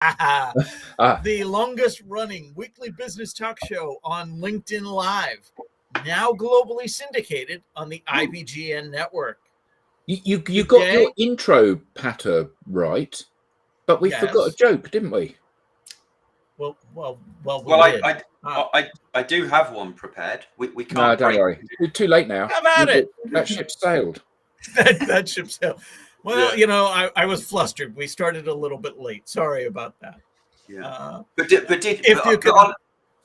Ah, The longest running weekly business talk show on LinkedIn Live, now globally syndicated on the IBGN network. you got Today, your intro patter right, but we forgot a yes. joke, didn't we? We Well, did. I do have one prepared. We No, can't don't break. worry. We're too late now. Have at it. That ship sailed. that ship sailed. Well, Yeah. I was flustered. We started a little bit late. Sorry about that. Yeah. But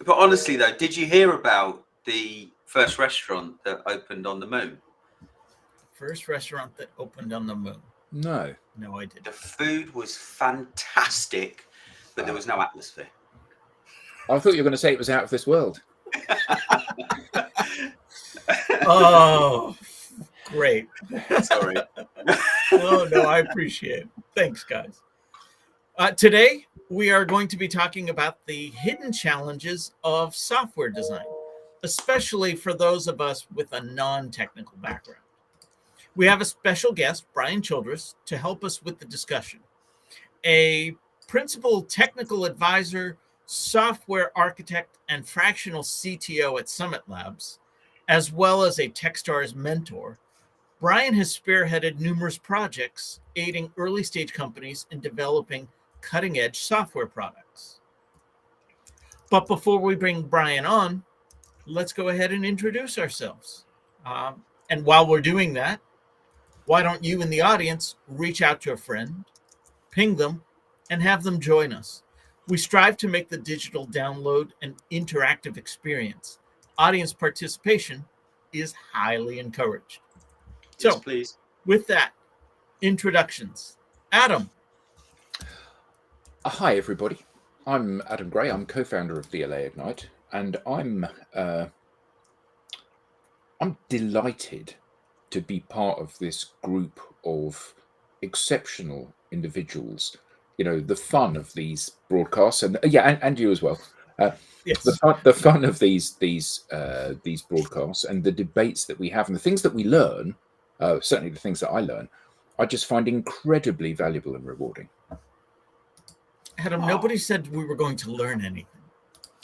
honestly though, did you hear about the first restaurant that opened on the moon? First restaurant that opened on the moon. No, I didn't. The food was fantastic, but there was no atmosphere. I thought you were going to say it was out of this world. Oh, great. Sorry. No, I appreciate it. Thanks, guys. Today, we are going to be talking about the hidden challenges of software design, especially for those of us with a non-technical background. We have a special guest, Brian Childress, to help us with the discussion. A principal technical advisor, software architect, and fractional CTO at Summit Labs, as well as a Techstars mentor, Brian has spearheaded numerous projects aiding early stage companies in developing cutting edge software products. But before we bring Brian on, let's go ahead and introduce ourselves. And while we're doing that, why don't you in the audience reach out to a friend, ping them, and have them join us? We strive to make the digital download an interactive experience. Audience participation is highly encouraged. Yes, So, please. with that, introductions. Adam. Hi, everybody. I'm Adam Gray. I'm co-founder of DLA Ignite, and I'm delighted to be part of this group of exceptional individuals. You know, the fun of these broadcasts, and and you as well. Yes. The fun of these broadcasts and the debates that we have and the things that we learn, certainly the things that I learn, I just find incredibly valuable and rewarding. Adam, nobody said we were going to learn anything.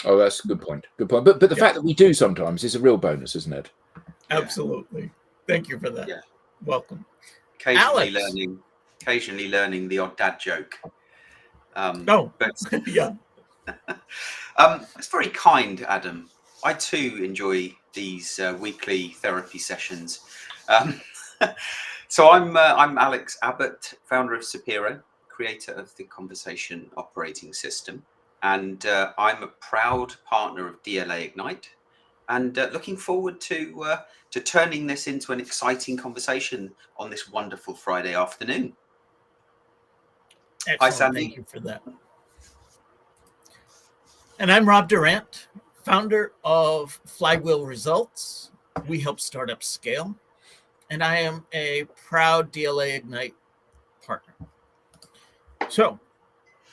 Oh, that's a good point. Good point. But the fact that we do sometimes is a real bonus, isn't it? Absolutely. Thank you for that. Yeah. Welcome. Occasionally Alex. learning the odd dad joke. But yeah. It's very kind, Adam. I too enjoy these weekly therapy sessions. So I'm Alex Abbott, founder of Sapiro, creator of the Conversation Operating System, and I'm a proud partner of DLA Ignite, and looking forward to turning this into an exciting conversation on this wonderful Friday afternoon. Excellent. Hi, Sandy. Thank you for that. And I'm Rob Durant, founder of Flywheel Results. We help startups scale, and I am a proud DLA Ignite partner. So,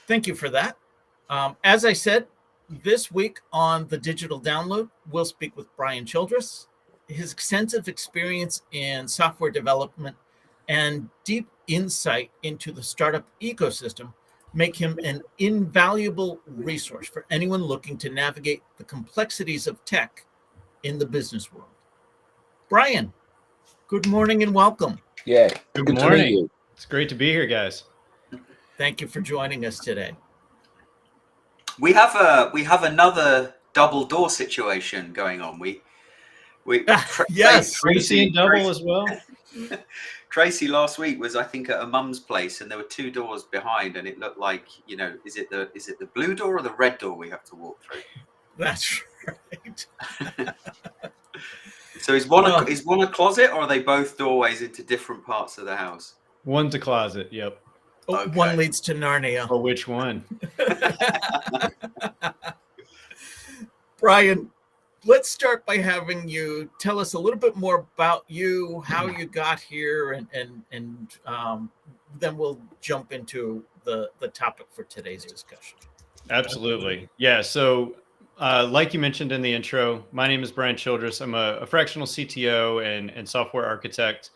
thank you for that. As I said, this week on the Digital Download, we'll speak with Brian Childress. His extensive experience in software development and deep insight into the startup ecosystem make him an invaluable resource for anyone looking to navigate the complexities of tech in the business world. Brian, good morning and welcome. Yeah, good morning. To meet you. It's great to be here, guys. Thank you for joining us today. We have another double door situation going on. Yes, Tracy and double as well. Tracy last week was, I think, at a mum's place, and there were two doors behind, and it looked like, is it the blue door or the red door we have to walk through? That's right. So is one a closet, or are they both doorways into different parts of the house? One's a closet. Yep. Oh, okay. One leads to Narnia. Or which one? Brian, let's start by having you tell us a little bit more about you, how you got here, and then we'll jump into the topic for today's discussion. Absolutely. Yeah. So like you mentioned in the intro, my name is Brian Childress. I'm a fractional CTO and software architect.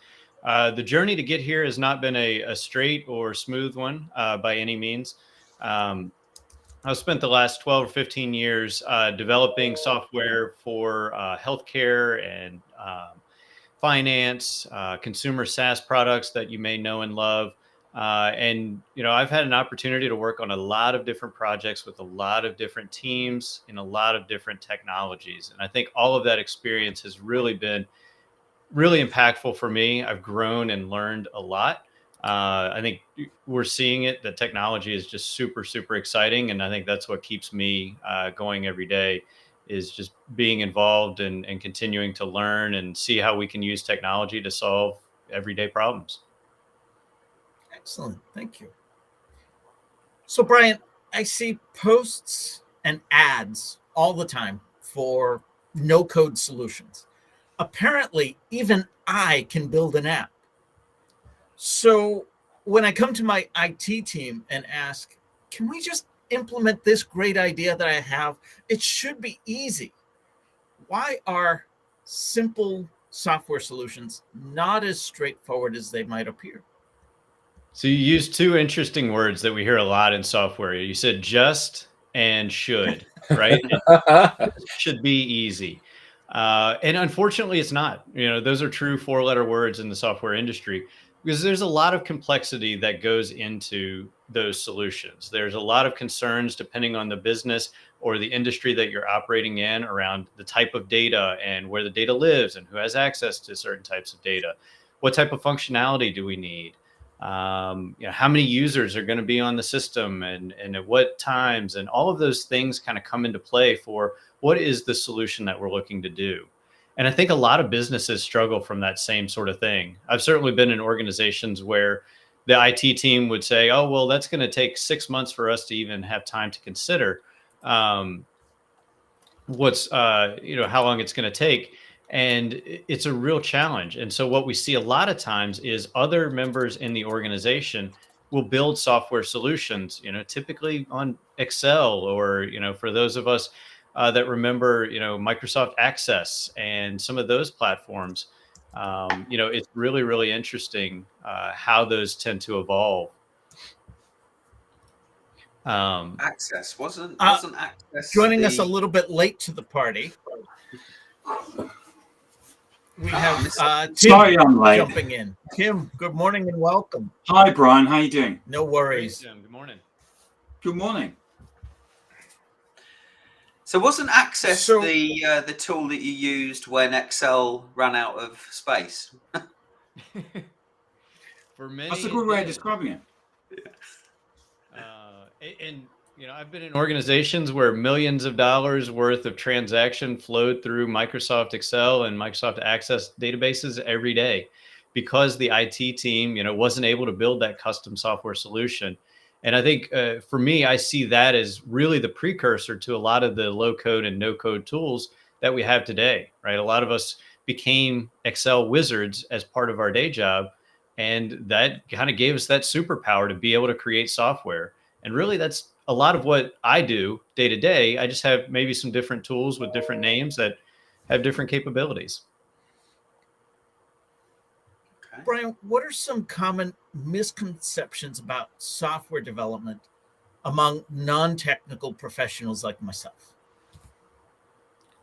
The journey to get here has not been a straight or smooth one by any means. I've spent the last 12 or 15 years developing software for healthcare and finance, consumer SaaS products that you may know and love. And, I've had an opportunity to work on a lot of different projects with a lot of different teams in a lot of different technologies. And I think all of that experience has really been really impactful for me. I've grown and learned a lot. I think we're seeing it. The technology is just super, super exciting. And I think that's what keeps me going every day, is just being involved and continuing to learn and see how we can use technology to solve everyday problems. Excellent. Thank you. So, Brian, I see posts and ads all the time for no code solutions. Apparently, even I can build an app. So, when I come to my IT team and ask, can we just implement this great idea that I have? It should be easy. Why are simple software solutions not as straightforward as they might appear? So you use two interesting words that we hear a lot in software. You said just and should, right? It should be easy. And unfortunately, it's not. Those are true four-letter words in the software industry, because there's a lot of complexity that goes into those solutions. There's a lot of concerns depending on the business or the industry that you're operating in around the type of data and where the data lives and who has access to certain types of data. What type of functionality do we need? How many users are going to be on the system and at what times, and all of those things kind of come into play for what is the solution that we're looking to do. And I think a lot of businesses struggle from that same sort of thing. I've certainly been in organizations where the IT team would say, oh, well, that's going to take 6 months for us to even have time to consider how long it's going to take. And it's a real challenge. And so what we see a lot of times is other members in the organization will build software solutions, typically on Excel, or, for those of us that remember, Microsoft Access and some of those platforms, it's really, really interesting how those tend to evolve. Access wasn't Access joining us a little bit late to the party. We have Tim Sorry, I'm late. Jumping in. Tim, good morning and welcome. Hi, Brian. How you doing? No worries. Great, Tim. Good morning. Good morning. So wasn't Access the tool that you used when Excel ran out of space? For many, that's a good way of describing it. And I've been in organizations where millions of dollars worth of transaction flowed through Microsoft Excel and Microsoft Access databases every day, because the IT team, wasn't able to build that custom software solution. And I think for me, I see that as really the precursor to a lot of the low code and no code tools that we have today, right? A lot of us became Excel wizards as part of our day job. And that kind of gave us that superpower to be able to create software. And really, that's a lot of what I do day to day. I just have maybe some different tools with different names that have different capabilities. Okay. Brian, what are some common misconceptions about software development among non-technical professionals like myself?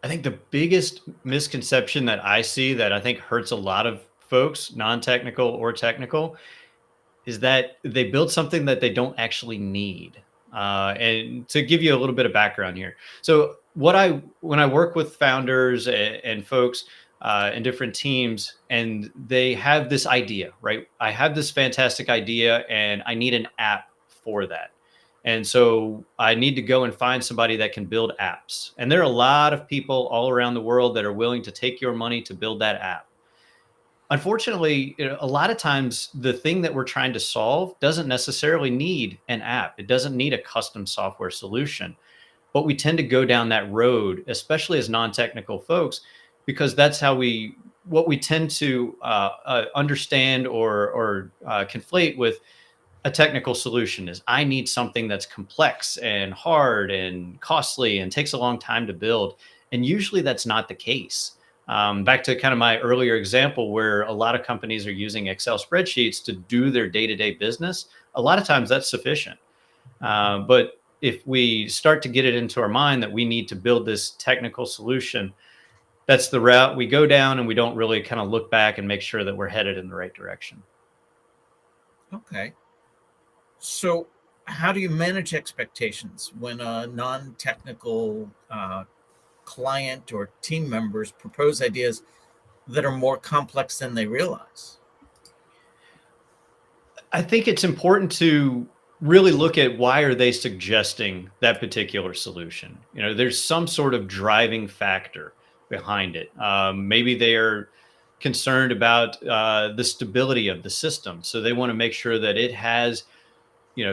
I think the biggest misconception that I see that I think hurts a lot of folks, non-technical or technical, is that they build something that they don't actually need. And to give you a little bit of background here. So when I work with founders and folks in different teams, and they have this idea, right? I have this fantastic idea and I need an app for that. And so I need to go and find somebody that can build apps. And there are a lot of people all around the world that are willing to take your money to build that app. Unfortunately, a lot of times the thing that we're trying to solve doesn't necessarily need an app. It doesn't need a custom software solution. But we tend to go down that road, especially as non-technical folks, because that's how what we tend to understand or conflate with a technical solution is I need something that's complex and hard and costly and takes a long time to build. And usually that's not the case. Back to kind of my earlier example where a lot of companies are using Excel spreadsheets to do their day-to-day business. A lot of times that's sufficient. But if we start to get it into our mind that we need to build this technical solution, that's the route we go down, and we don't really kind of look back and make sure that we're headed in the right direction. Okay. So, how do you manage expectations when a non-technical client or team members propose ideas that are more complex than they realize? I think it's important to really look at why are they suggesting that particular solution. There's some sort of driving factor behind it. Maybe they are concerned about the stability of the system, so they want to make sure that it has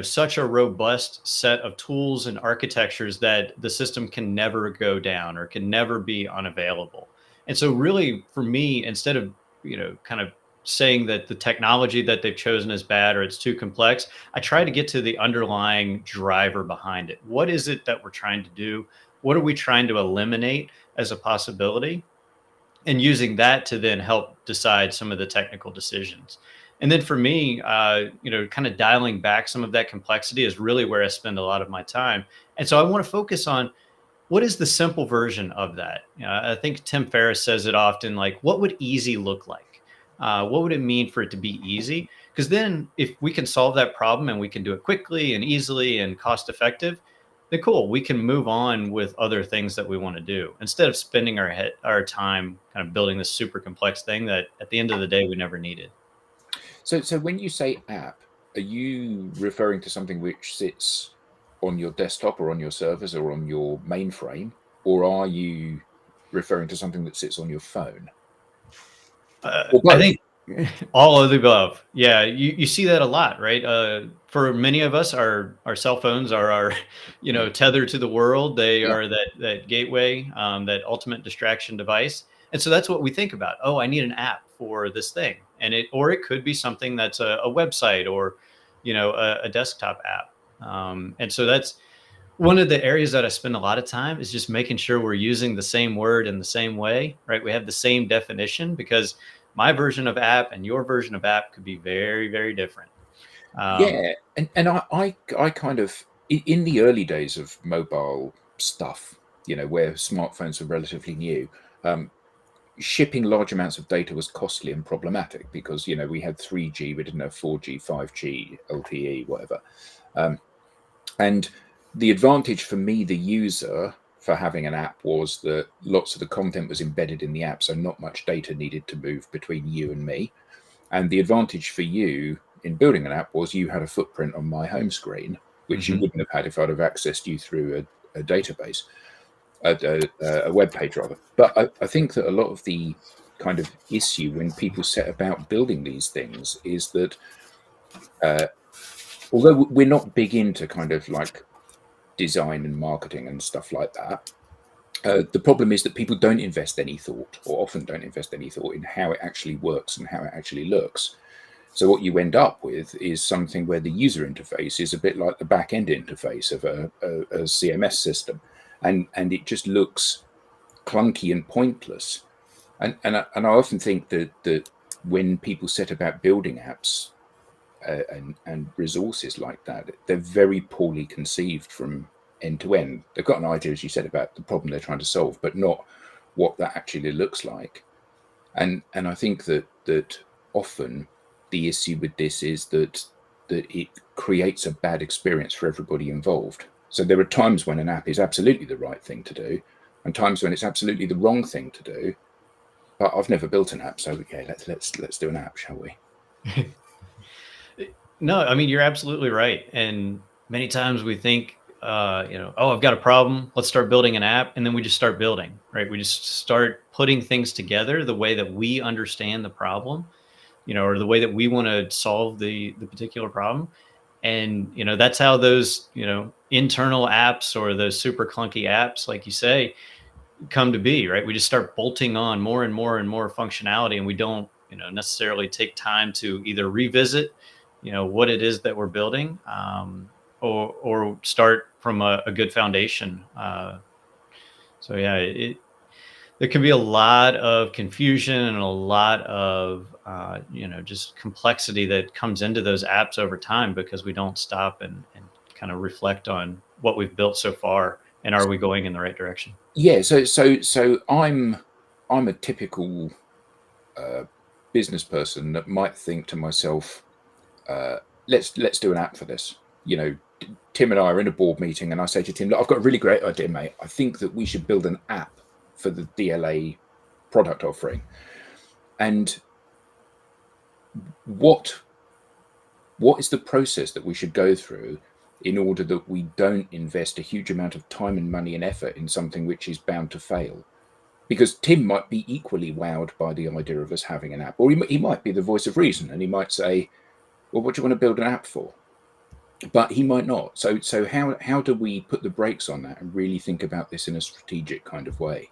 such a robust set of tools and architectures that the system can never go down or can never be unavailable. And so really for me, instead of kind of saying that the technology that they've chosen is bad or it's too complex, I try to get to the underlying driver behind it. What is it that we're trying to do? What are we trying to eliminate as a possibility? And using that to then help decide some of the technical decisions. And then for me, kind of dialing back some of that complexity is really where I spend a lot of my time. And so I want to focus on what is the simple version of that. I think Tim Ferriss says it often, like, what would easy look like? What would it mean for it to be easy? Because then if we can solve that problem and we can do it quickly and easily and cost effective, then cool, we can move on with other things that we want to do instead of spending our time kind of building this super complex thing that at the end of the day we never needed. So when you say app, are you referring to something which sits on your desktop or on your servers or on your mainframe, or are you referring to something that sits on your phone? I think all of the above. Yeah, you see that a lot, right? For many of us, our cell phones are our, tether to the world. They are that gateway, that ultimate distraction device. And so that's what we think about. Oh, I need an app for this thing, or it could be something that's a website or, a desktop app. And so that's one of the areas that I spend a lot of time is just making sure we're using the same word in the same way, right? We have the same definition, because my version of app and your version of app could be very, very different. Yeah, and I kind of, in the early days of mobile stuff, where smartphones were relatively new, shipping large amounts of data was costly and problematic because we had 3G, we didn't have 4G, 5G, LTE, whatever. And the advantage for me, the user, for having an app was that lots of the content was embedded in the app, so not much data needed to move between you and me. And the advantage for you in building an app was you had a footprint on my home screen, which you wouldn't have had if I'd have accessed you through a database, a web page rather. But I think that a lot of the kind of issue when people set about building these things is that although we're not big into kind of like design and marketing and stuff like that, the problem is that people don't invest any thought, or often don't invest any thought, in how it actually works and how it actually looks. So what you end up with is something where the user interface is a bit like the back end interface of a CMS system, and it just looks clunky and pointless. And I often think that when people set about building apps and resources like that, they're very poorly conceived from end to end. They've got an idea, as you said, about the problem they're trying to solve, but not what that actually looks like. And I think that often the issue with this is that it creates a bad experience for everybody involved. So there are times when an app is absolutely the right thing to do, and times when it's absolutely the wrong thing to do. But I've never built an app, so okay, let's do an app, shall we? No, I mean, you're absolutely right. And many times we think, oh, I've got a problem. Let's start building an app. And then we just start building, right? We just start putting things together the way that we understand the problem, or the way that we want to solve the particular problem. And, that's how those, internal apps or those super clunky apps, like you say, come to be, right? We just start bolting on more and more and more functionality, and we don't, necessarily take time to either revisit, what it is that we're building, or start from a good foundation. So yeah, there can be a lot of confusion and a lot of, just complexity that comes into those apps over time because we don't stop and kind of reflect on what we've built so far, and are we going in the right direction? Yeah, so I'm a typical business person that might think to myself, let's do an app for this. You know, Tim and I are in a board meeting, and I say to Tim, look, I've got a really great idea, mate. I think that we should build an app for the DLA product offering. And what is the process that we should go through in order that we don't invest a huge amount of time and money and effort in something which is bound to fail? Because Tim might be equally wowed by the idea of us having an app, or he might be the voice of reason, and he might say, well, what do you want to build an app for? But he might not. So how do we put the brakes on that and really think about this in a strategic kind of way?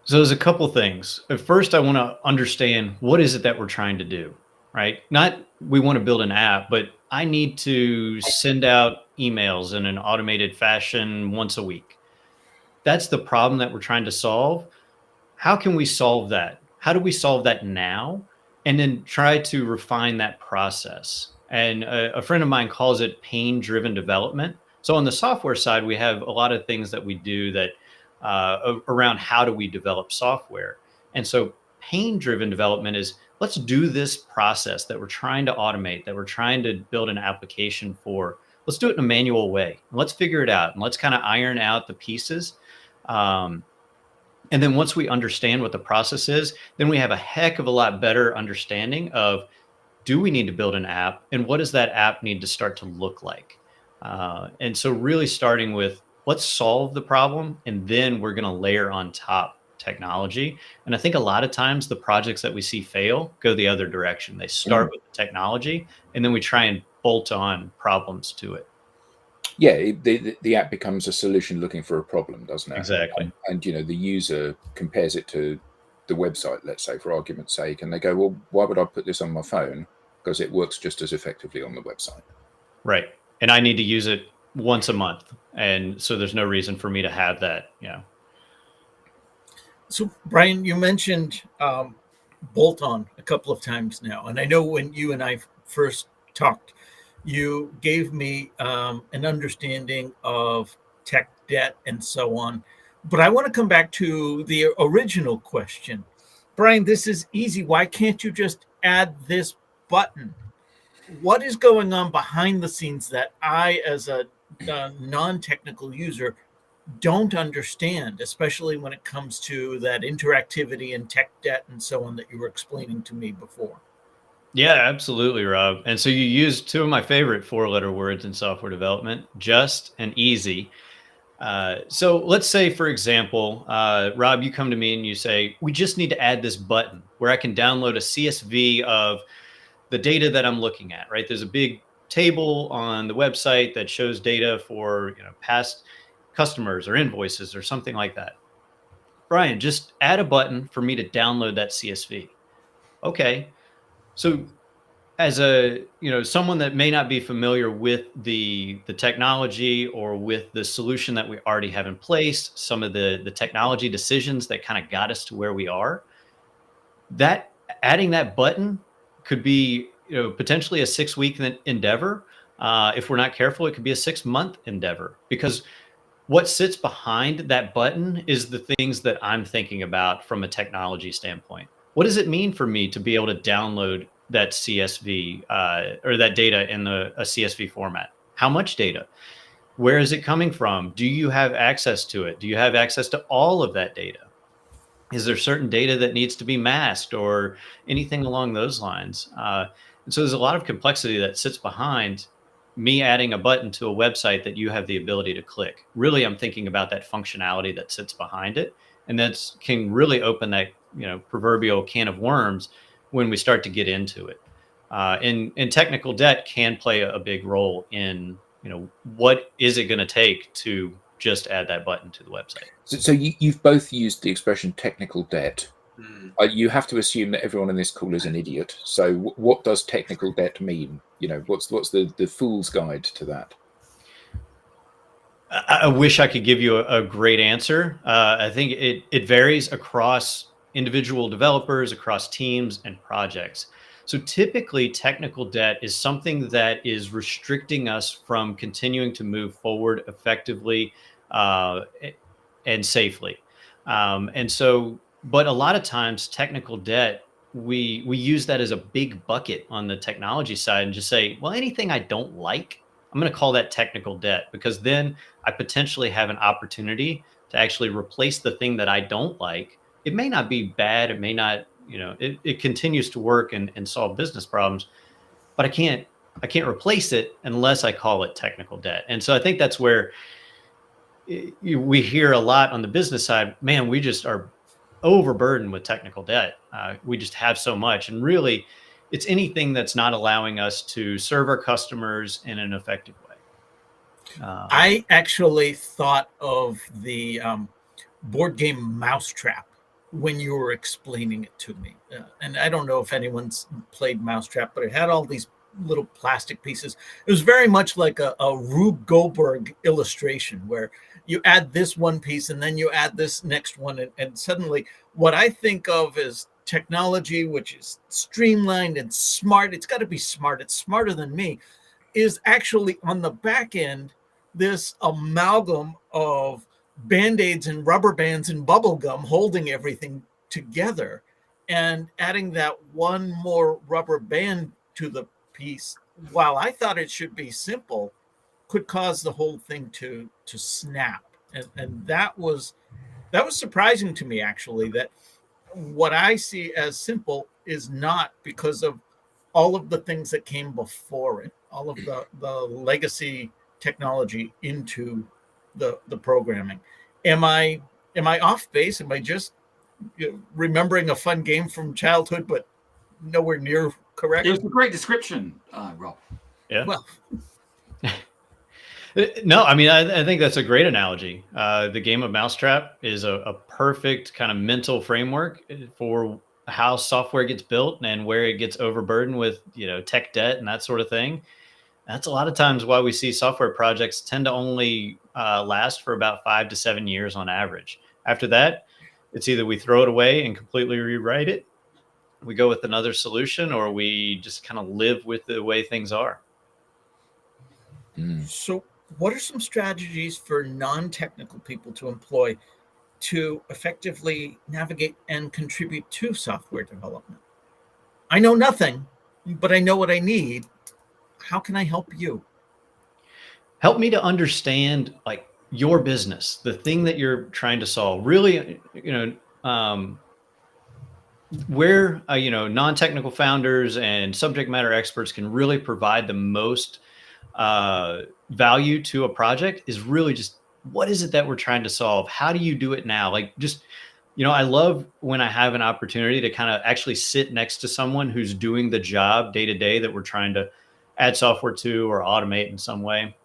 So there's a couple things. At first, I want to understand what is it that we're trying to do, right? Not we want to build an app, but I need to send out emails in an automated fashion once a week. That's the problem that we're trying to solve. How can we solve that? How do we solve that now? And then try to refine that process. And a friend of mine calls it pain-driven development. So on the software side, we have a lot of things that we do that around how do we develop software. And so pain-driven development is, let's do this process that we're trying to automate, that we're trying to build an application for. Let's do it in a manual way. Let's figure it out, and let's kind of iron out the pieces. And then once we understand what the process is, then we have a heck of a lot better understanding of, do we need to build an app, and what does that app need to start to look like? And so really starting with, let's solve the problem, and then we're going to layer on top technology. And I think a lot of times the projects that we see fail go the other direction. They start with the technology, and then we try and bolt on problems to it. Yeah, the app becomes a solution looking for a problem, doesn't it? Exactly. And you know, the user compares it to the website, let's say, for argument's sake, and they go, well, why would I put this on my phone? Because it works just as effectively on the website. Right. And I need to use it once a month. And so there's no reason for me to have that. Yeah. So, Brian, you mentioned bolt-on a couple of times now. And I know when you and I first talked, you gave me an understanding of tech debt and so on. But I want to come back to the original question. Brian, this is easy. Why can't you just add this button? What is going on behind the scenes that I, as a non-technical user, don't understand, especially when it comes to that interactivity and tech debt and so on that you were explaining to me before? Yeah, absolutely, Rob. And so you used two of my favorite four-letter words in software development, just and easy. So let's say, for example, Rob, you come to me and you say, we just need to add this button where I can download a CSV of the data that I'm looking at, right? There's a big table on the website that shows data for, past customers or invoices or something like that. Brian, just add a button for me to download that CSV. Okay. So as someone that may not be familiar with the technology or with the solution that we already have in place, some of the technology decisions that kind of got us to where we are, that adding that button could be potentially a 6-week endeavor. If we're not careful, it could be a 6-month endeavor, because what sits behind that button is the things that I'm thinking about from a technology standpoint. What does it mean for me to be able to download that CSV or that data in a CSV format? How much data? Where is it coming from? Do you have access to it? Do you have access to all of that data? Is there certain data that needs to be masked or anything along those lines? And so there's a lot of complexity that sits behind me adding a button to a website that you have the ability to click. Really, I'm thinking about that functionality that sits behind it. And that can really open that proverbial can of worms when we start to get into it. And technical debt can play a big role in, what is it going to take to just add that button to the website. So you've both used the expression technical debt. You have to assume that everyone in this call is an idiot. So what does technical debt mean? What's the fool's guide to that? I wish I could give you a great answer. I think it varies across individual developers, across teams and projects. So typically, technical debt is something that is restricting us from continuing to move forward effectively uh, and safely. But a lot of times, technical debt, we use that as a big bucket on the technology side and just say, well, anything I don't like, I'm going to call that technical debt, because then I potentially have an opportunity to actually replace the thing that I don't like. It may not be bad. It may not, it continues to work and solve business problems, but I can't replace it unless I call it technical debt. And so I think that's where we hear a lot on the business side, man, we just are overburdened with technical debt. We just have so much. And really, it's anything that's not allowing us to serve our customers in an effective way. I actually thought of the board game Mousetrap when you were explaining it to me. And I don't know if anyone's played Mousetrap, but it had all these little plastic pieces. It was very much like a Rube Goldberg illustration where you add this one piece and then you add this next one. And suddenly what I think of as technology, which is streamlined and smart, it's got to be smart. It's smarter than me, is actually on the back end this amalgam of band-aids and rubber bands and bubble gum holding everything together, and adding that one more rubber band to the piece, while I thought it should be simple, could cause the whole thing to snap. And that was surprising to me, actually, that what I see as simple is not, because of all of the things that came before it, all of the legacy technology into the programming. Am I off base? Am I just remembering a fun game from childhood, but nowhere near correct? It was a great description, Rob. Yeah. Well, No, I mean, I think that's a great analogy. The game of Mousetrap is a perfect kind of mental framework for how software gets built and where it gets overburdened with, tech debt and that sort of thing. That's a lot of times why we see software projects tend to only last for about 5 to 7 years on average. After that, it's either we throw it away and completely rewrite it, we go with another solution, or we just kind of live with the way things are. So what are some strategies for non-technical people to employ to effectively navigate and contribute to software development? I know nothing, but I know what I need. How can I help you? Help me to understand like your business, the thing that you're trying to solve. Really, where non-technical founders and subject matter experts can really provide the most value to a project is really just, what is it that we're trying to solve? How do you do it now? Like, just, I love when I have an opportunity to kind of actually sit next to someone who's doing the job day to day that we're trying to add software to or automate in some way,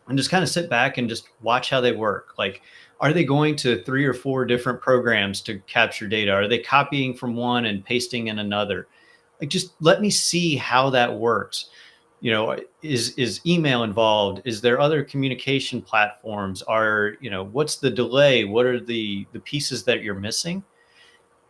and just kind of sit back and just watch how they work. Like, are they going to 3 or 4 different programs to capture data? Are they copying from one and pasting in another? Like, just let me see how that works. Is email involved? Is there other communication platforms? What's the delay? What are the pieces that you're missing?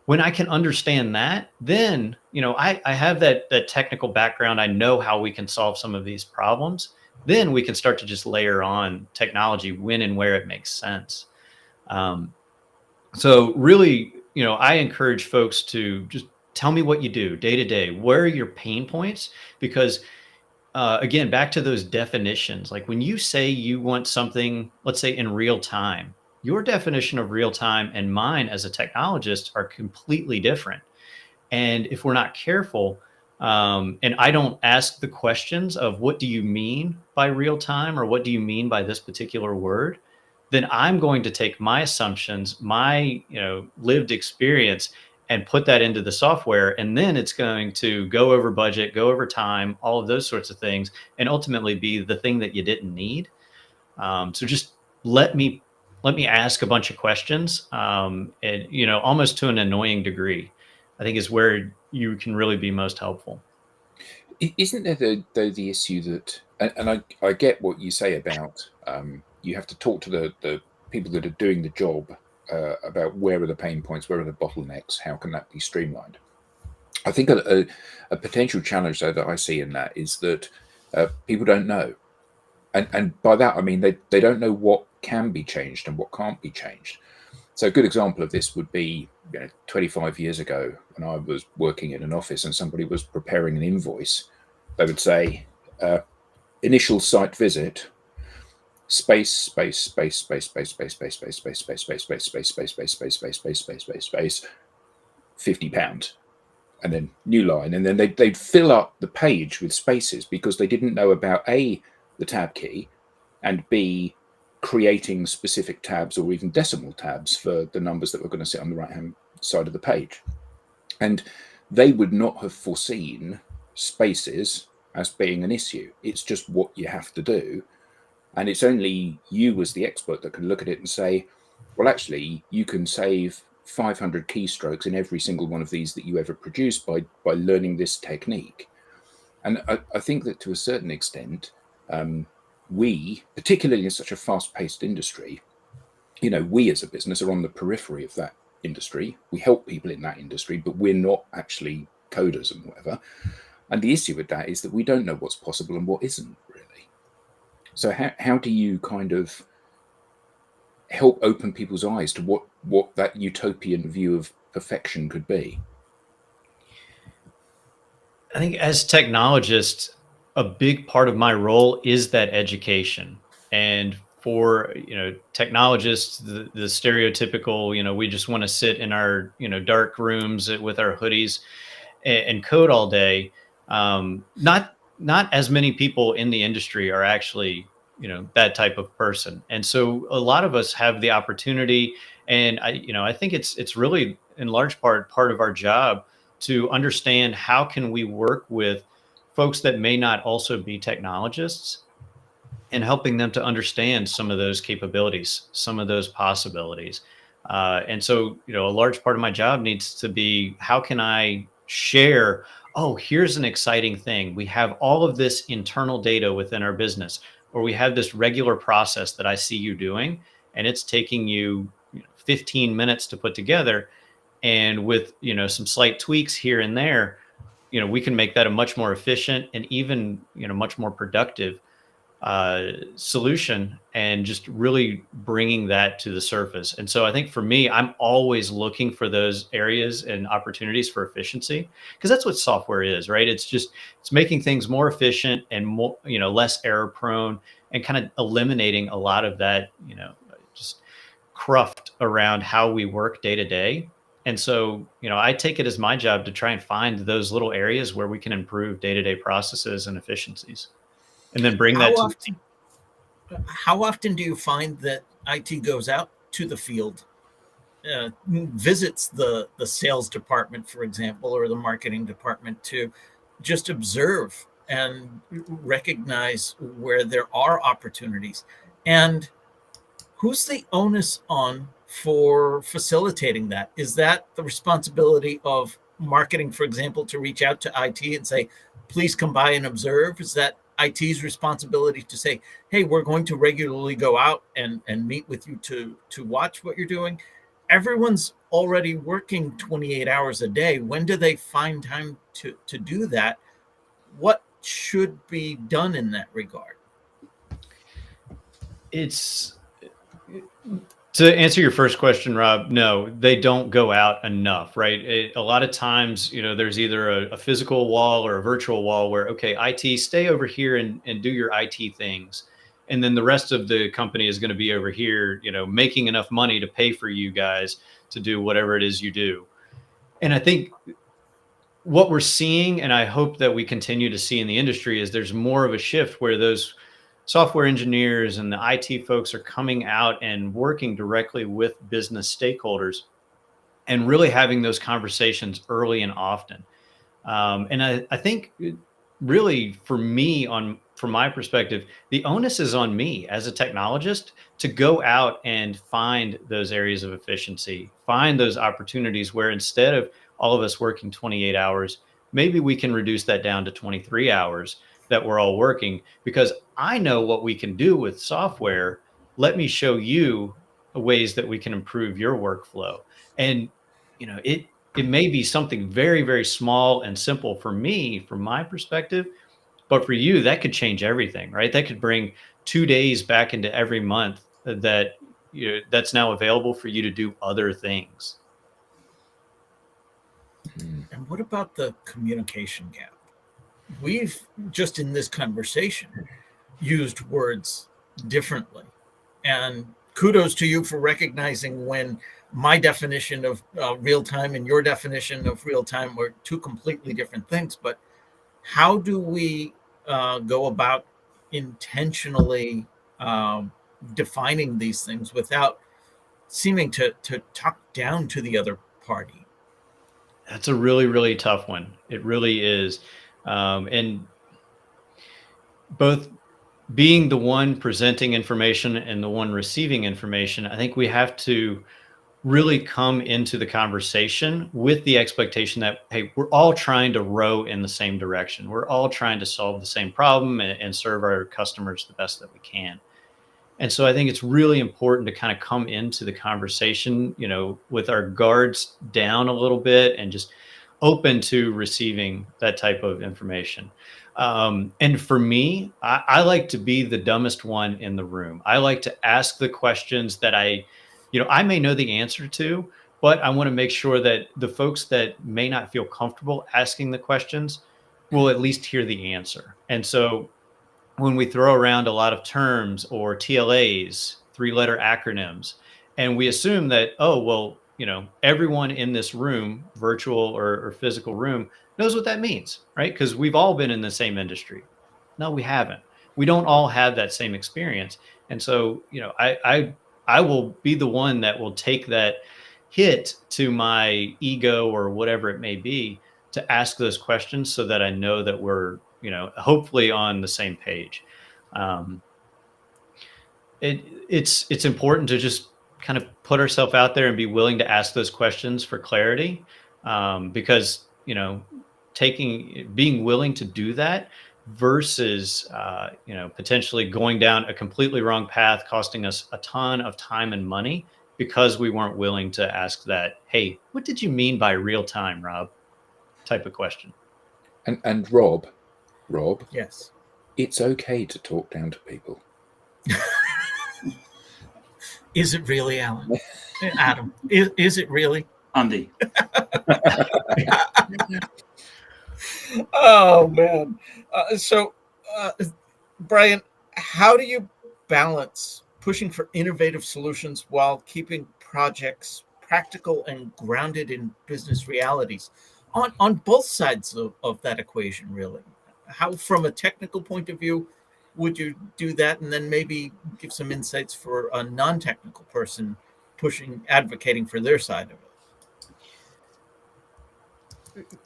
When I can understand that, then, I have that technical background. I know how we can solve some of these problems. Then we can start to just layer on technology when and where it makes sense. So really, I encourage folks to just tell me what you do day to day. Where are your pain points? Because again, back to those definitions, like when you say you want something, let's say in real time, your definition of real time and mine as a technologist are completely different. And if we're not careful, and I don't ask the questions of what do you mean by real time, or what do you mean by this particular word, then I'm going to take my assumptions, my lived experience, and put that into the software. And then it's going to go over budget, go over time, all of those sorts of things, and ultimately be the thing that you didn't need. So just let me ask a bunch of questions, and almost to an annoying degree, I think is where you can really be most helpful. Isn't there the issue that, and I get what you say about you have to talk to the people that are doing the job about where are the pain points, where are the bottlenecks, how can that be streamlined? I think a potential challenge though that I see in that is that people don't know. And by that, I mean, they don't know what can be changed and what can't be changed. So a good example of this would be, 25 years ago when I was working in an office and somebody was preparing an invoice, they would say, initial site visit, space, £50. And then new line. And then they'd fill up the page with spaces because they didn't know about A, the tab key, and B, creating specific tabs or even decimal tabs for the numbers that were going to sit on the right-hand side of the page. And they would not have foreseen spaces as being an issue. It's just what you have to do. And it's only you as the expert that can look at it and say, well, actually, you can save 500 keystrokes in every single one of these that you ever produce by learning this technique. And I think that to a certain extent, we, particularly in such a fast-paced industry, we as a business are on the periphery of that industry. We help people in that industry, but we're not actually coders and whatever. And the issue with that is that we don't know what's possible and what isn't really. So how do you kind of help open people's eyes to what that utopian view of perfection could be? I think as technologists, a big part of my role is that education. And for technologists, the stereotypical, we just want to sit in our dark rooms with our hoodies and code all day. Not as many people in the industry are actually that type of person, and so a lot of us have the opportunity. And I think it's really in large part of our job to understand how can we work with folks that may not also be technologists, and helping them to understand some of those capabilities, some of those possibilities. And so, a large part of my job needs to be, how can I share, oh, here's an exciting thing. We have all of this internal data within our business, or we have this regular process that I see you doing, and it's taking you 15 minutes to put together. And with, some slight tweaks here and there, we can make that a much more efficient and even, much more productive solution, and just really bringing that to the surface. And so I think for me, I'm always looking for those areas and opportunities for efficiency, because that's what software is, right? It's making things more efficient and more, less error prone, and kind of eliminating a lot of that, just cruft around how we work day to day. And so, I take it as my job to try and find those little areas where we can improve day-to-day processes and efficiencies, and then bring that to. How often do you find that IT goes out to the field, visits the sales department, for example, or the marketing department, to just observe and recognize where there are opportunities? And who's the onus on for facilitating that? Is that the responsibility of marketing, for example, to reach out to IT and say, please come by and observe? Is that IT's responsibility to say, hey, we're going to regularly go out and meet with you to watch what you're doing? Everyone's already working 28 hours a day. When do they find time to do that? What should be done in that regard? It's To answer your first question, Rob, no, they don't go out enough, right? A lot of times, there's either a physical wall or a virtual wall where, okay, IT, stay over here and do your IT things. And then the rest of the company is going to be over here, making enough money to pay for you guys to do whatever it is you do. And I think what we're seeing, and I hope that we continue to see in the industry, is there's more of a shift where those software engineers and the IT folks are coming out and working directly with business stakeholders, and really having those conversations early and often. And I think really for me, from my perspective, the onus is on me as a technologist to go out and find those areas of efficiency, find those opportunities where instead of all of us working 28 hours, maybe we can reduce that down to 23 hours that we're all working, because I know what we can do with software. Let me show you ways that we can improve your workflow. And, it may be something very, very small and simple for me, from my perspective, but for you, that could change everything, right? That could bring 2 days back into every month that that's now available for you to do other things. And what about the communication gap? We've just in this conversation used words differently. And kudos to you for recognizing when my definition of real time and your definition of real time were two completely different things. But how do we go about intentionally defining these things without seeming to talk down to the other party? That's a really, really tough one. It really is. And both being the one presenting information and the one receiving information, I think we have to really come into the conversation with the expectation that, hey, we're all trying to row in the same direction. We're all trying to solve the same problem and serve our customers the best that we can. And so I think it's really important to kind of come into the conversation, with our guards down a little bit and just open to receiving that type of information. And for me, I like to be the dumbest one in the room. I like to ask the questions that I may know the answer to, but I want to make sure that the folks that may not feel comfortable asking the questions will at least hear the answer. And so when we throw around a lot of terms or TLAs, 3-letter acronyms, and we assume that, oh, well, everyone in this room, virtual or physical room, knows what that means, right? Because we've all been in the same industry. No, we haven't. We don't all have that same experience. And so, I will be the one that will take that hit to my ego or whatever it may be to ask those questions so that I know that we're, hopefully on the same page. It's important to just kind of put ourselves out there and be willing to ask those questions for clarity, because being willing to do that versus potentially going down a completely wrong path, costing us a ton of time and money because we weren't willing to ask that, hey, what did you mean by real time, Rob? Type of question. And Rob, Yes. it's okay to talk down to people. Is it really, Alan? Adam, is it really? Andy. Oh, man. So, Brian, how do you balance pushing for innovative solutions while keeping projects practical and grounded in business realities on both sides of that equation, really? How, from a technical point of view, would you do that? And then maybe give some insights for a non-technical person advocating for their side of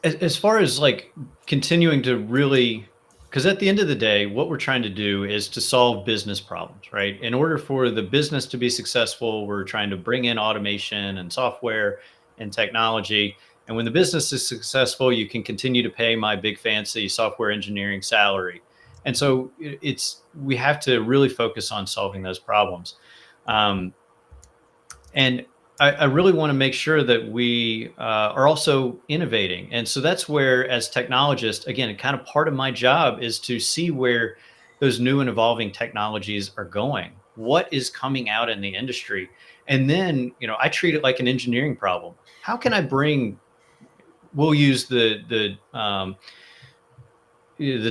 it. As far as like continuing to really, because at the end of the day, what we're trying to do is to solve business problems, right? In order for the business to be successful, we're trying to bring in automation and software and technology. And when the business is successful, you can continue to pay my big fancy software engineering salary. And so we have to really focus on solving those problems. And I really want to make sure that we are also innovating. And so that's where, as technologists, again, kind of part of my job is to see where those new and evolving technologies are going. What is coming out in the industry? And then, I treat it like an engineering problem. How can I we'll use the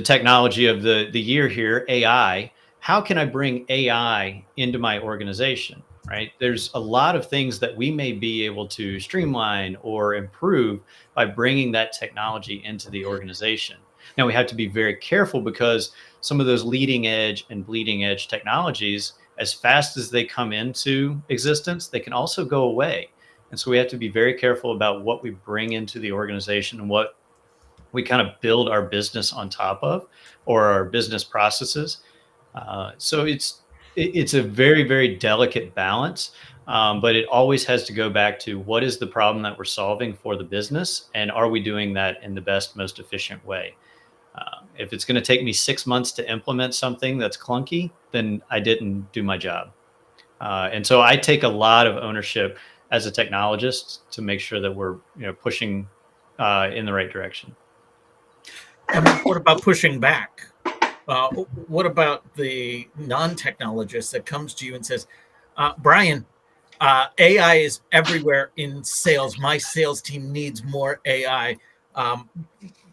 technology of the year here, AI. How can I bring AI into my organization? Right? There's a lot of things that we may be able to streamline or improve by bringing that technology into the organization. Now, we have to be very careful because some of those leading edge and bleeding edge technologies, as fast as they come into existence, they can also go away. And so we have to be very careful about what we bring into the organization and what we kind of build our business on top of, or our business processes. So it's a very, very delicate balance, but it always has to go back to what is the problem that we're solving for the business, and are we doing that in the best, most efficient way? If it's going to take me 6 months to implement something that's clunky, then I didn't do my job. And so I take a lot of ownership as a technologist to make sure that we're pushing in the right direction. And what about pushing back? What about the non-technologist that comes to you and says, Brian, AI is everywhere in sales. My sales team needs more AI.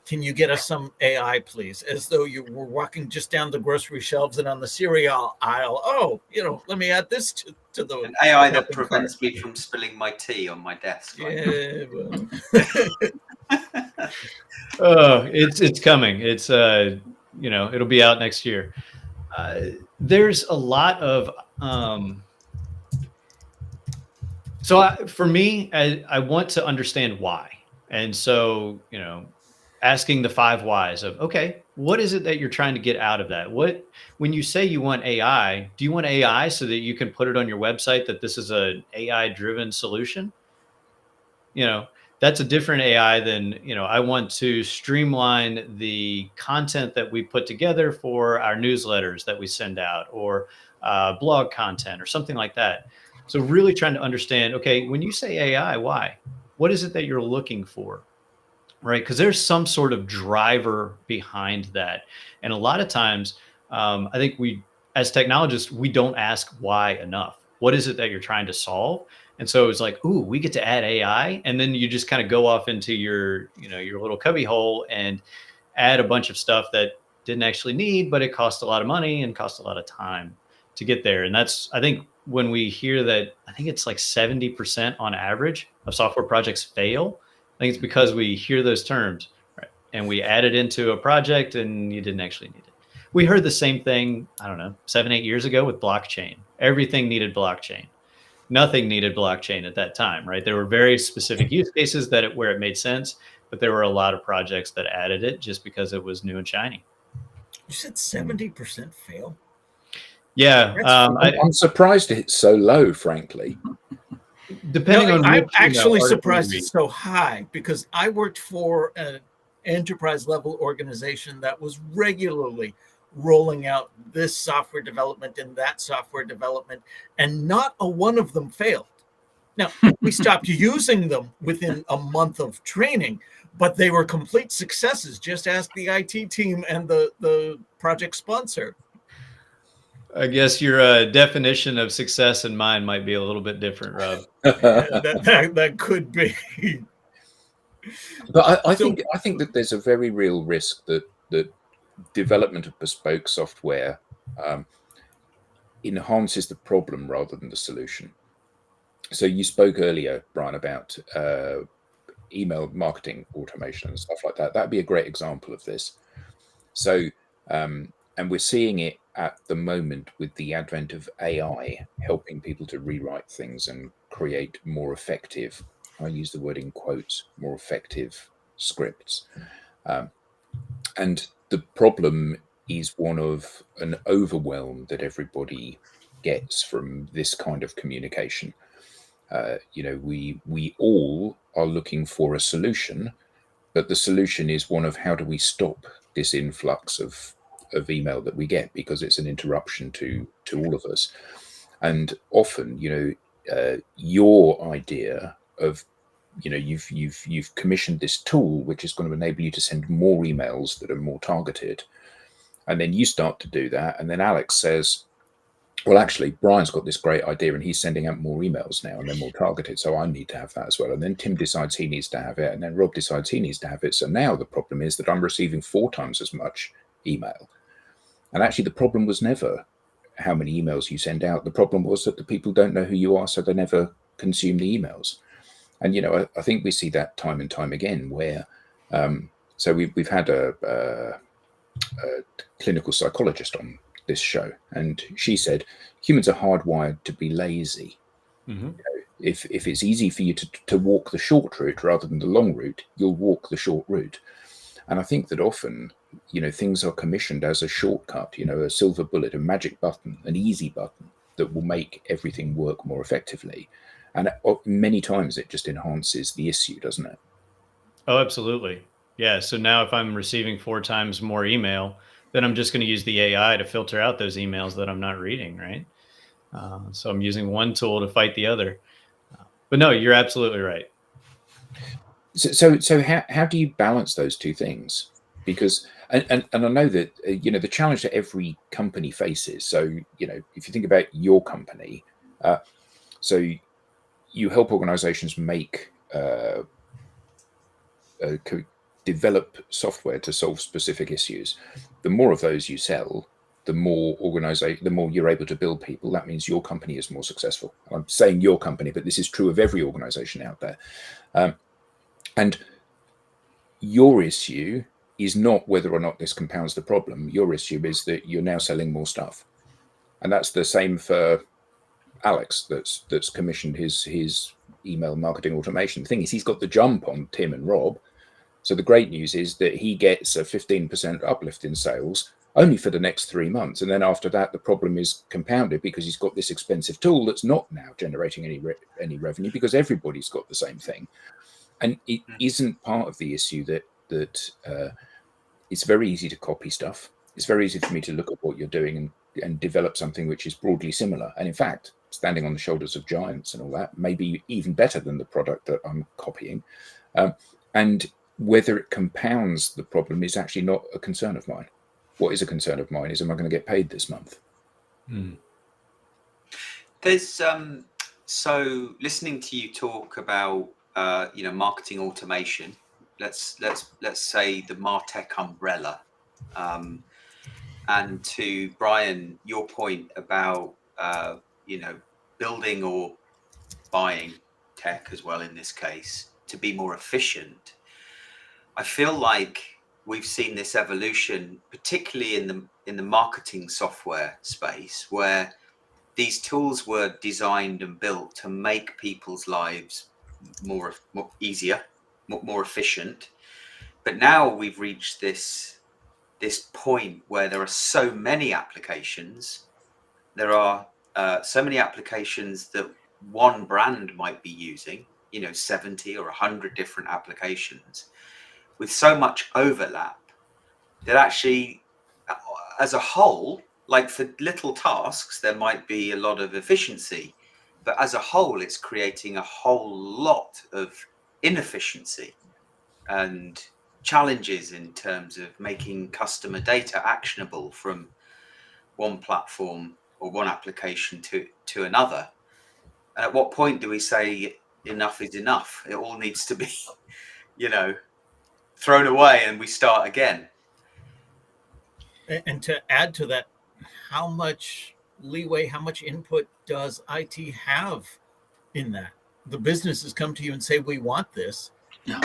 Can you get us some AI, please? As though you were walking just down the grocery shelves and on the cereal aisle. Oh, let me add this to the an AI that shopping prevents cart. me from spilling my tea on my desk. Right? Yeah, well. Oh, it's coming. It's it'll be out next year. There's a lot of for me, I want to understand why. And so, asking the 5 whys of, okay, what is it that you're trying to get out of that? When you say you want AI, do you want AI so that you can put it on your website that this is an AI driven solution? That's a different AI than, I want to streamline the content that we put together for our newsletters that we send out, or blog content or something like that. So really trying to understand, okay, when you say AI, why? What is it that you're looking for? Right? Because there's some sort of driver behind that. And a lot of times, I think as technologists, we don't ask why enough. What is it that you're trying to solve? And so it's like, ooh, we get to add AI. And then you just kind of go off into your little cubby hole and add a bunch of stuff that didn't actually need, but it cost a lot of money and cost a lot of time to get there. And that's, I think, when we hear that, I think it's like 70% on average of software projects fail. I think it's because we hear those terms, right? And we add it into a project and you didn't actually need it. We heard the same thing, I don't know, 7-8 years ago with blockchain. Everything needed blockchain. Nothing needed blockchain at that time, right? There were very specific use cases where it made sense, but there were a lot of projects that added it just because it was new and shiny. You said 70% fail? Yeah. I'm surprised it's so low, frankly. Depending on I'm which actually article surprised you it's so high, because I worked for an enterprise level organization that was regularly rolling out this software development and that software development, and not a one of them failed. Now, we stopped using them within a month of training, but they were complete successes. Just ask the IT team and the project sponsor. I guess your definition of success and mine might be a little bit different, Rob. That could be. But I think that there's a very real risk that development of bespoke software enhances the problem rather than the solution. So you spoke earlier, Brian, about email marketing automation and stuff like that. That'd be a great example of this. So, and we're seeing it at the moment with the advent of AI helping people to rewrite things and create more effective, I use the word in quotes, more effective scripts. And the problem is one of an overwhelm that everybody gets from this kind of communication. We all are looking for a solution, but the solution is one of how do we stop this influx of email that we get, because it's an interruption to all of us. And often, your idea of you've commissioned this tool which is going to enable you to send more emails that are more targeted, and then you start to do that, and then Alex says, well, actually, Brian's got this great idea and he's sending out more emails now and they're more targeted, so I need to have that as well. And then Tim decides he needs to have it, and then Rob decides he needs to have it. So now the problem is that I'm receiving 4 times as much email. And actually, the problem was never how many emails you send out. The problem was that the people don't know who you are, so they never consume the emails. And, I think we see that time and time again where, so we've had a clinical psychologist on this show, and she said humans are hardwired to be lazy. Mm-hmm. If it's easy for you to walk the short route rather than the long route, you'll walk the short route. And I think that often, things are commissioned as a shortcut, a silver bullet, a magic button, an easy button that will make everything work more effectively. And many times it just enhances the issue, doesn't it? Oh, absolutely. Yeah. So now if I'm receiving 4 times more email, then I'm just going to use the AI to filter out those emails that I'm not reading, right? So I'm using one tool to fight the other. But no, you're absolutely right. So how do you balance those two things? Because and I know that the challenge that every company faces. So if you think about your company, so you help organizations make develop software to solve specific issues. The more of those you sell, the more you're able to build people. That means your company is more successful. I'm saying your company, but this is true of every organization out there. And your issue is not whether or not this compounds the problem. Your issue is that you're now selling more stuff, and that's the same for Alex. That's commissioned his email marketing automation. The thing is, he's got the jump on Tim and Rob. So the great news is that he gets a 15% uplift in sales only for the next 3 months, and then after that, the problem is compounded because he's got this expensive tool that's not now generating any revenue because everybody's got the same thing. And it isn't part of the issue that it's very easy to copy stuff. It's very easy for me to look at what you're doing and develop something which is broadly similar. And in fact, standing on the shoulders of giants and all that, may be even better than the product that I'm copying. And whether it compounds the problem is actually not a concern of mine. What is a concern of mine is, am I going to get paid this month? There's so listening to you talk about marketing automation. Let's say the MarTech umbrella, and to Brian, your point about building or buying tech as well in this case to be more efficient. I feel like we've seen this evolution, particularly in the marketing software space, where these tools were designed and built to make people's lives more easier, more efficient. But now we've reached this point where there are so many applications. There are so many applications that one brand might be using, 70 or 100 different applications with so much overlap that actually, as a whole, like for little tasks, there might be a lot of efficiency, but as a whole, it's creating a whole lot of inefficiency and challenges in terms of making customer data actionable from one platform or one application to another. And at what point do we say enough is enough? It all needs to be, thrown away and we start again. And to add to that, how much leeway, how much input does IT have in that? The businesses come to you and say, we want this. Yeah.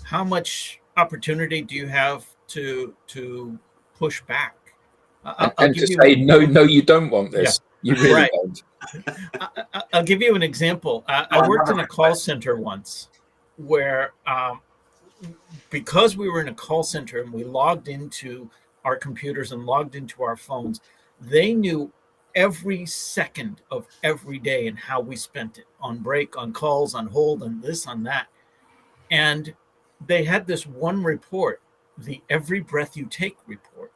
How much opportunity do you have to push back? And to say, no, you don't want this. Yeah. You really don't. I'll give you an example. I worked in a call center once where because we were in a call center and we logged into our computers and logged into our phones, they knew every second of every day and how we spent it on break, on calls, on hold, on this, on that. And they had this one report, the Every Breath You Take report,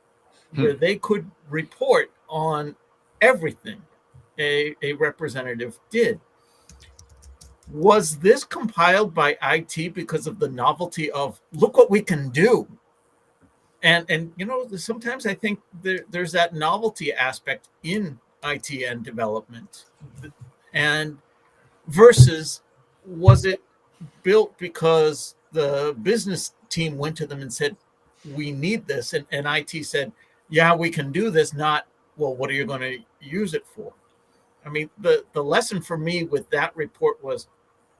where they could report on everything a representative did. Was this compiled by IT because of the novelty of, look what we can do? And sometimes I think there's that novelty aspect in IT and development. And versus, was it built because the business team went to them and said, we need this, and IT said, yeah, we can do this, not, well, what are you going to use it for? I mean, the lesson for me with that report was,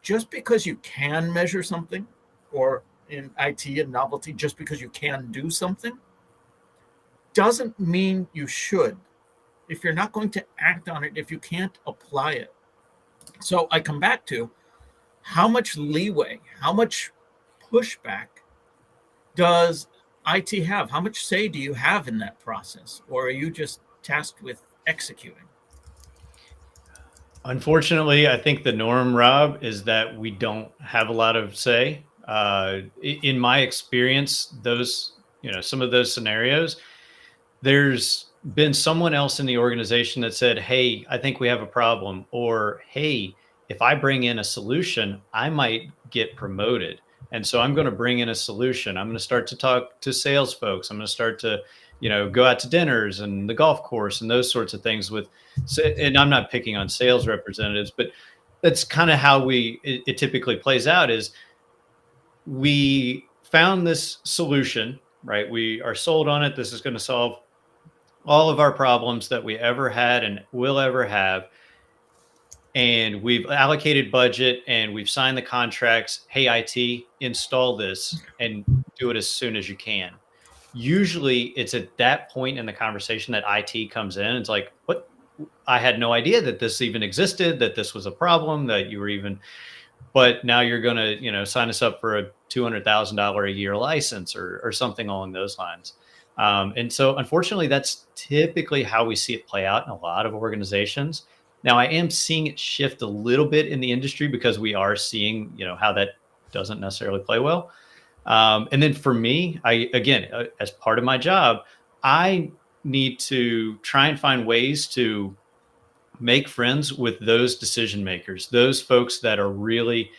just because you can measure something, or in IT and novelty, just because you can do something, doesn't mean you should. If you're not going to act on it, if you can't apply it. So I come back to, how much leeway, how much pushback does IT have? How much say do you have in that process? Or are you just tasked with executing? Unfortunately, I think the norm, Rob, is that we don't have a lot of say. In my experience, some of those scenarios, there's been someone else in the organization that said, hey, I think we have a problem, or hey, if I bring in a solution, I might get promoted. And so I'm going to bring in a solution. I'm going to start to talk to sales folks. I'm going to start to, go out to dinners and the golf course and those sorts of things and I'm not picking on sales representatives, but that's kind of how it typically plays out is we found this solution, right? We are sold on it. This is going to solve all of our problems that we ever had and will ever have. And we've allocated budget and we've signed the contracts. Hey, IT, install this and do it as soon as you can. Usually it's at that point in the conversation that IT comes in. It's like, what? I had no idea that this even existed, that this was a problem, that you were even, but now you're going to, sign us up for a $200,000 a year license or something along those lines. And so unfortunately, that's typically how we see it play out in a lot of organizations. Now, I am seeing it shift a little bit in the industry because we are seeing, how that doesn't necessarily play well. And then for me, as part of my job, I need to try and find ways to make friends with those decision makers, those folks that are really,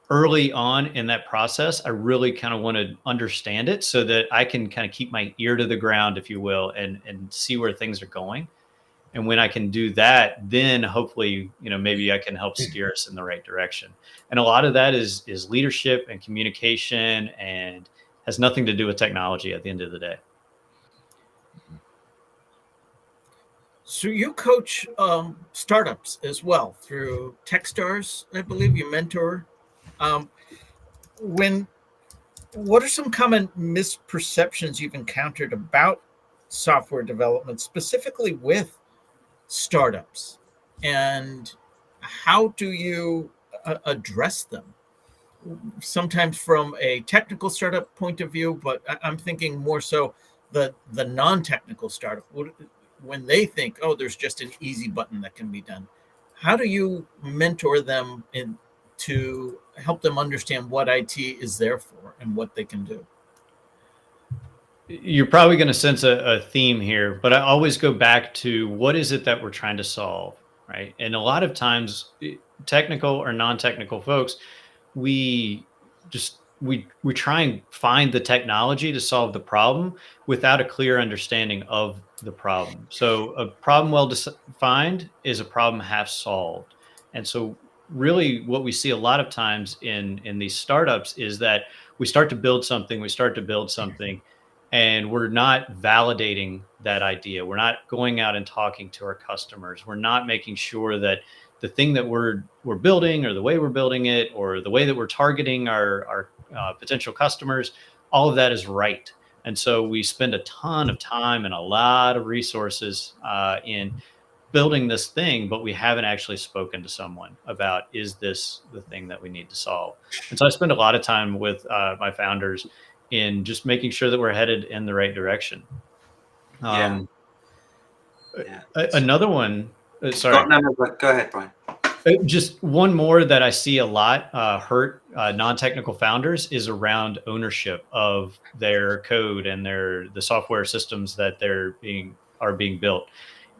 early on in that process. I really kind of want to understand it so that I can kind of keep my ear to the ground, if you will, and see where things are going. And when I can do that, then hopefully, maybe I can help steer us in the right direction. And a lot of that is leadership and communication and has nothing to do with technology at the end of the day. So you coach startups as well through Techstars, I believe you mentor. What are some common misperceptions you've encountered about software development, specifically with startups, and how do you address them? Sometimes from a technical startup point of view, but I'm thinking more so the non-technical startup. When they think, oh, there's just an easy button that can be done, how do you mentor them to help them understand what IT is there for and what they can do? You're probably going to sense a theme here, but I always go back to what is it that we're trying to solve, right? And a lot of times, technical or non-technical folks, we try and find the technology to solve the problem without a clear understanding of the problem. So a problem well defined is a problem half solved. And so really what we see a lot of times in these startups is that we start to build something, and we're not validating that idea. We're not going out and talking to our customers. We're not making sure that the thing that we're building or the way we're building it or the way that we're targeting our potential customers, all of that is right. And so we spend a ton of time and a lot of resources in building this thing, but we haven't actually spoken to someone about, is this the thing that we need to solve? And so I spend a lot of time with my founders in just making sure that we're headed in the right direction. Another one, sorry. Go ahead, Brian. Just one more that I see a lot hurt non-technical founders is around ownership of their code and the software systems that are being built,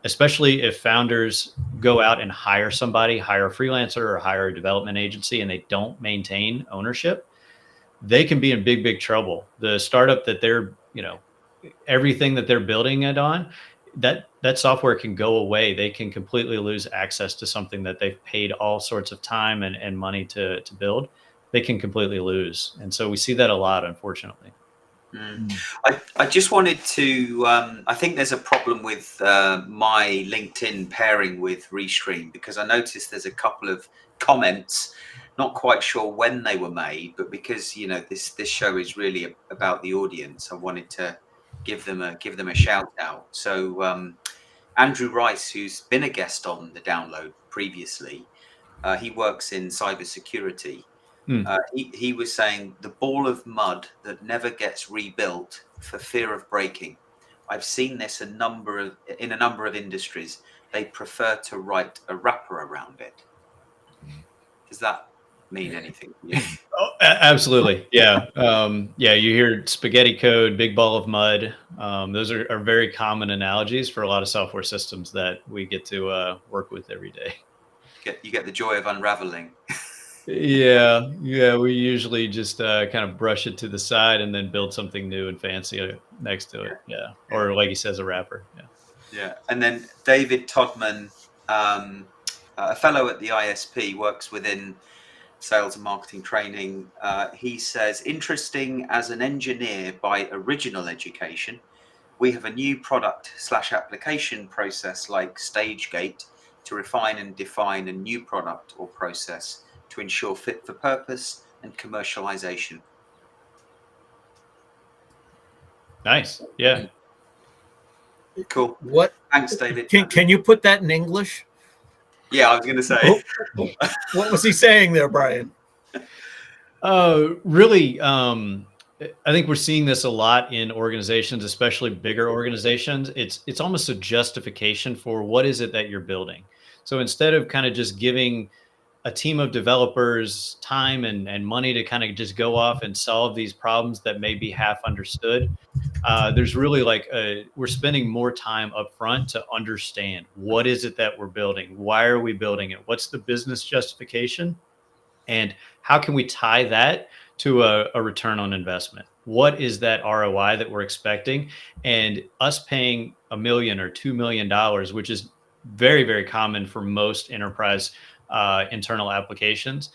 especially if founders go out and hire a freelancer or hire a development agency and they don't maintain ownership. They can be in big, big trouble. The startup that they're, everything that they're building it on, that software can go away. They can completely lose access to something that they've paid all sorts of time and money to build. They can completely lose. And so we see that a lot, unfortunately. I just wanted to, I think there's a problem with my LinkedIn pairing with Restream, because I noticed there's a couple of comments, not quite sure when they were made, but because, this show is really about the audience, I wanted to give them a shout out. So Andrew Rice, who's been a guest on the download previously, he works in cybersecurity. He was saying the ball of mud that never gets rebuilt for fear of breaking. I've seen this in a number of industries. They prefer to write a wrapper around it. Does that mean anything to you? Oh, absolutely. Yeah. You hear spaghetti code, big ball of mud. Those are very common analogies for a lot of software systems that we get to work with every day. You get the joy of unraveling. Yeah, we usually just kind of brush it to the side and then build something new and fancy next to it. Yeah, or like he says, a wrapper. Yeah, and then David Todman, a fellow at the ISP, works within sales and marketing training. He says, interesting as an engineer by original education, we have a new product/application process like stage gate to refine and define a new product or process to ensure fit for purpose and commercialization. Nice. Yeah. Cool. What? Thanks, David. Can you put that in English? Yeah, I was going to say. What was he saying there, Brian? Really, I think we're seeing this a lot in organizations, especially bigger organizations. It's almost a justification for what is it that you're building. So instead of kind of just giving a team of developers time and money to kind of just go off and solve these problems that may be half understood, there's really we're spending more time up front to understand what is it that we're building, why are we building it, what's the business justification, and how can we tie that to a return on investment? What is that ROI that we're expecting? And us paying $1 million or $2 million, which is very, very common for most enterprise internal applications,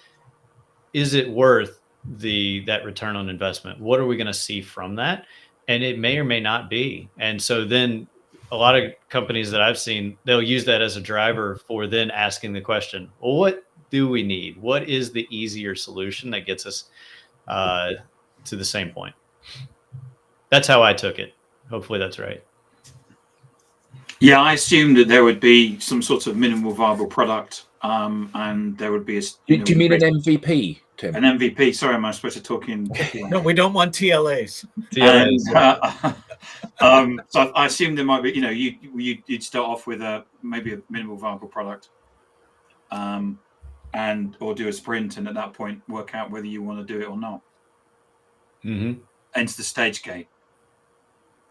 is it worth that return on investment? What are we going to see from that? And it may or may not be. And so then a lot of companies that I've seen, they'll use that as a driver for then asking the question, well, what do we need? What is the easier solution that gets us to the same point? That's how I took it. Hopefully that's right. Yeah, I assumed that there would be some sort of minimal viable product, and there would be a. Do you mean an MVP, Tim? An MVP. Sorry, am I supposed to talk in? No, we don't want TLAs. And, so I assumed there might be. You'd start off with maybe a minimal viable product, or do a sprint, and at that point work out whether you want to do it or not. Mm-hmm. Enter the stage gate.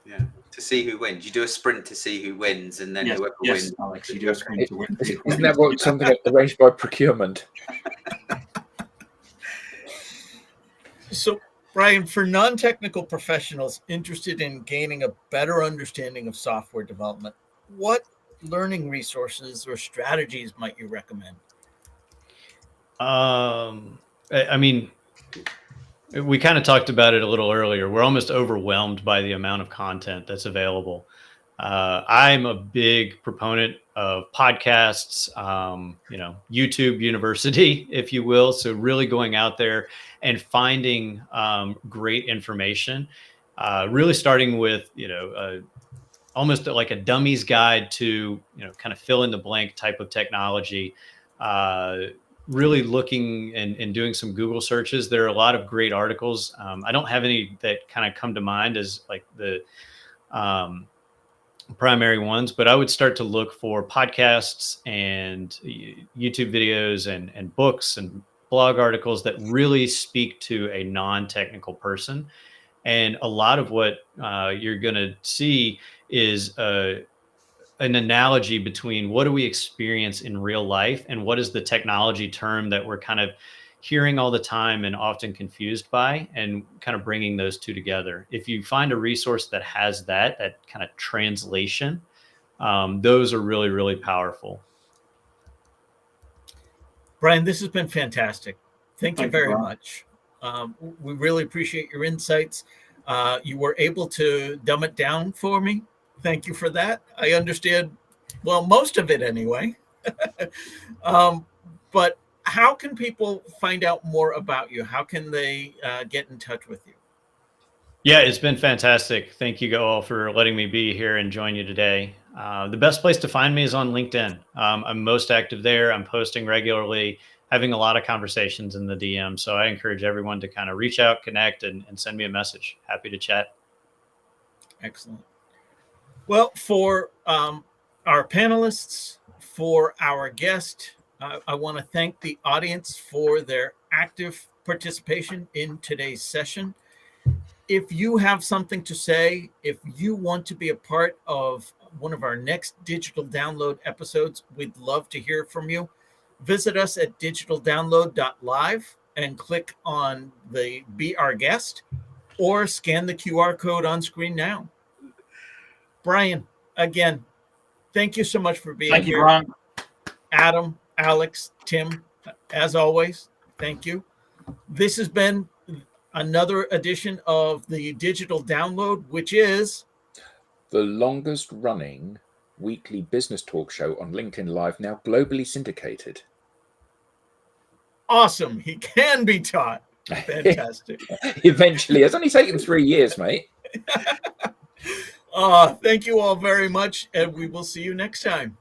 Yeah, to see who wins. You do a sprint to see who wins, and then whoever wins. Alex, you do a sprint to win. Isn't that what something arranged by procurement? So, Brian, for non-technical professionals interested in gaining a better understanding of software development, what learning resources or strategies might you recommend? I mean, we kind of talked about it a little earlier. We're almost overwhelmed by the amount of content that's available. I'm a big proponent of podcasts, YouTube University, if you will. So really going out there and finding great information, really starting with, almost like a dummy's guide to, kind of fill in the blank type of technology. Really looking and doing some Google searches. There are a lot of great articles. I don't have any that kind of come to mind as like the primary ones, but I would start to look for podcasts and YouTube videos and books and blog articles that really speak to a non-technical person. And a lot of what you're going to see is an analogy between what do we experience in real life and what is the technology term that we're kind of hearing all the time and often confused by, and kind of bringing those two together. If you find a resource that has that kind of translation, those are really, really powerful. Brian, this has been fantastic. Thank you very much. We really appreciate your insights. You were able to dumb it down for me. Thank you for that. I understand, well, most of it anyway. But how can people find out more about you? How can they get in touch with you? Yeah, it's been fantastic. Thank you all for letting me be here and join you today. The best place to find me is on LinkedIn. I'm most active there. I'm posting regularly, having a lot of conversations in the DM. So I encourage everyone to kind of reach out, connect, and send me a message. Happy to chat. Excellent. Well, for our panelists, for our guest, I want to thank the audience for their active participation in today's session. If you have something to say, if you want to be a part of one of our next digital download episodes, we'd love to hear from you. Visit us at digitaldownload.live and click on the Be Our Guest or scan the QR code on screen now. Brian, again, thank you so much for being Thank you, here. Brian. Adam, Alex, Tim, as always, thank you. This has been another edition of the Digital Download, which is the longest running weekly business talk show on LinkedIn Live, now globally syndicated. awesome. He can be taught. Fantastic. Eventually. It's only taken 3 years, mate. Thank you all very much, and we will see you next time.